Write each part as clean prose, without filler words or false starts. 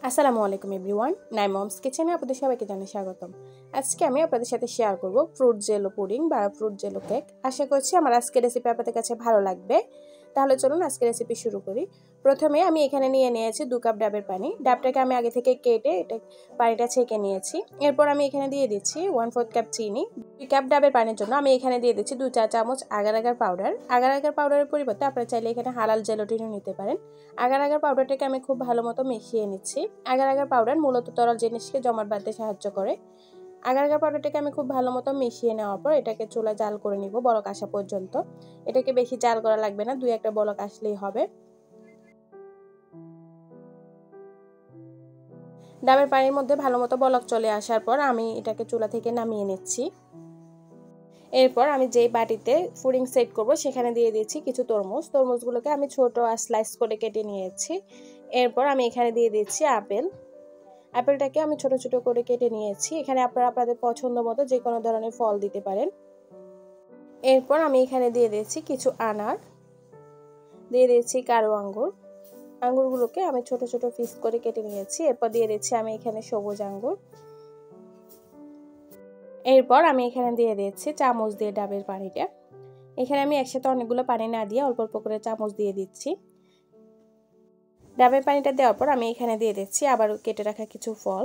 আসসালামু আলাইকুম এভরিওয়ান, নাইমমস কিচেনে আপনাদের সবাইকে জানাই স্বাগতম। আজকে আমি আপনাদের সাথে শেয়ার করব ফ্রুট জেলো পুডিং বা ফ্রুট জেলো কেক। আশা করছি আমার আজকের রেসিপি আপনাদের কাছে ভালো লাগবে। তাহলে চলুন আজকের রেসিপি শুরু করি। প্রথমে আমি এখানে নিয়ে নিয়েছি 2 কাপ ডাবের পানি। ডাবটাকে আমি আগে থেকে কেটে পানিটা ছেঁকে নিয়েছি। এরপর আমি এখানে দিয়ে দিচ্ছি 1/4 কাপ চিনি। 2 কাপ ডাবের পানির জন্য আমি এখানে দিয়ে দিচ্ছি 2 চা চামচ agar agar powder. Agar agar পাউডারের পরিবর্তে আপনারা চাইলে এখানে হালাল জেলাটিনও নিতে পারেন। আগার আগার পাউডারটাকে আমি খুব ভালো মতো মিশিয়ে নিচ্ছি। আগার আগার পাউডার মূলত তরল জিনিসকে জমাট বাঁধতে সাহায্য করে। আগার আগার পাউডারটাকে আমি খুব ভালো মতো মিশিয়ে নেওয়ার পর এটাকে চুলায় জাল করে নিব বলক আসা পর্যন্ত। এটাকে বেশি জাল করা লাগবে না, 2-1টা বলক আসলেই হবে। ডাবের পানির মধ্যে ভালো মতো বলক চলে আসার পর আমি এটাকে চুলা থেকে নামিয়ে নিচ্ছি। এরপর আমি যেই বাটিতে পুডিং সেট করব সেখানে দিয়ে দিয়েছি কিছু তরমুজ। তরমুজগুলোকে আমি ছোট আর স্লাইস করে কেটে নিয়েছি। এরপর আমি এখানে দিয়ে দিচ্ছি আপেল। আপেলটাকে আমি ছোট ছোট করে কেটে নিয়েছি। এখানে আপনারা আপনাদের পছন্দ মতো যে কোনো ধরনের ফল দিতে পারেন। এরপর আমি এখানে দিয়ে দিয়েছি কিছু আনার, দিয়ে দিয়েছি কালো আঙ্গুর। আঙ্গুরগুলোকে আমি ছোট ছোট পিস করে কেটে নিয়েছি। এরপর দিয়ে দিচ্ছি আমি এখানে সবুজ আঙ্গুর। এরপর আমি এখানে দিয়ে দিচ্ছি চামচ দিয়ে ডাবের পানিটা। এখানে আমি একসাথে অনেকগুলো পানি না দিয়ে অল্প অল্প করে চামচ দিয়ে দিচ্ছি। ডাবের পানিটা দেওয়ার পর আমি এখানে দিয়ে দিচ্ছি আবারও কেটে রাখা কিছু ফল।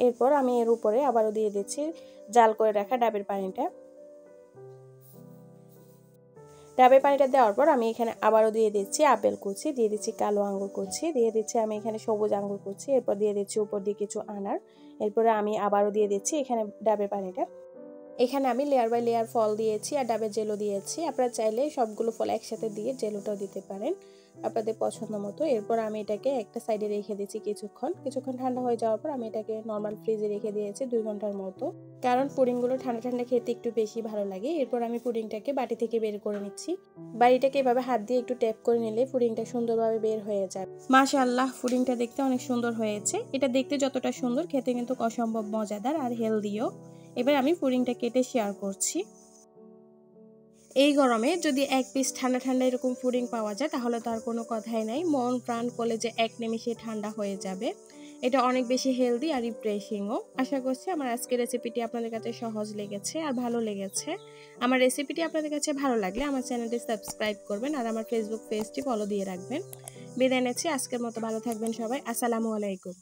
এরপর আমি এর উপরে আবারও দিয়ে দিচ্ছি জাল করে রাখা ডাবের পানিটা। ডাবের পানিটা দেওয়ার পর আমি এখানে আবারও দিয়ে দিচ্ছি আপেল কুচি, দিয়ে দিচ্ছি কালো আঙ্গুর কুচি, দিয়ে দিচ্ছি আমি এখানে সবুজ আঙ্গুর কুচি, এরপর দিয়ে দিচ্ছি উপর দিয়ে কিছু আনার। এরপরে আমি আবারও দিয়ে দিচ্ছি এখানে ডাবের পানিটা। এখানে আমি লেয়ার বাই লেয়ার ফল দিয়েছি আর ডাবের জেলো দিয়েছি। আপনারা চাইলে সবগুলো ফল একসাথে দিয়ে জেলোটাও দিতে পারেন আপনাদের পছন্দ মতো। এরপর আমি এটাকে একটা সাইডে রেখে দিচ্ছি কিছুক্ষণ ঠান্ডা হয়ে যাওয়ার পর আমি এটাকে নর্মাল ফ্রিজে রেখে দিয়েছি 2 ঘন্টার মতো, কারণ পুডিংগুলো ঠান্ডা ঠান্ডা খেতে একটু বেশি ভালো লাগে। এরপর আমি পুডিংটাকে বাটি থেকে বের করে নিচ্ছি। বাটিটাকে এভাবে হাত দিয়ে একটু ট্যাপ করে নিলে পুডিংটা সুন্দরভাবে বের হয়ে যায়। মাশাআল্লাহ, পুডিংটা দেখতে অনেক সুন্দর হয়েছে। এটা দেখতে যতটা সুন্দর, খেতে কিন্তু অসম্ভব মজাদার আর হেলদিও। এবার আমি পুডিংটা কেটে শেয়ার করছি। এই গরমে যদি 1 পিস ঠান্ডা ঠান্ডা এরকম পুডিং পাওয়া যায় তাহলে তো আর কোনো কথাই নাই, মন প্রাণ কলেজে এক নিমিষে ঠান্ডা হয়ে যাবে। এটা অনেক বেশি হেলদি আর রিফ্রেশিংও। আশা করছি আমার আজকের রেসিপিটি আপনাদের কাছে সহজ লেগেছে আর ভালো লেগেছে। আমার রেসিপিটি আপনাদের কাছে ভালো লাগলে আমার চ্যানেলটি সাবস্ক্রাইব করবেন আর আমার ফেসবুক পেজটি ফলো দিয়ে রাখবেন। বিদায় নিচ্ছি আজকের মতো, ভালো থাকবেন সবাই। আসসালামু আলাইকুম।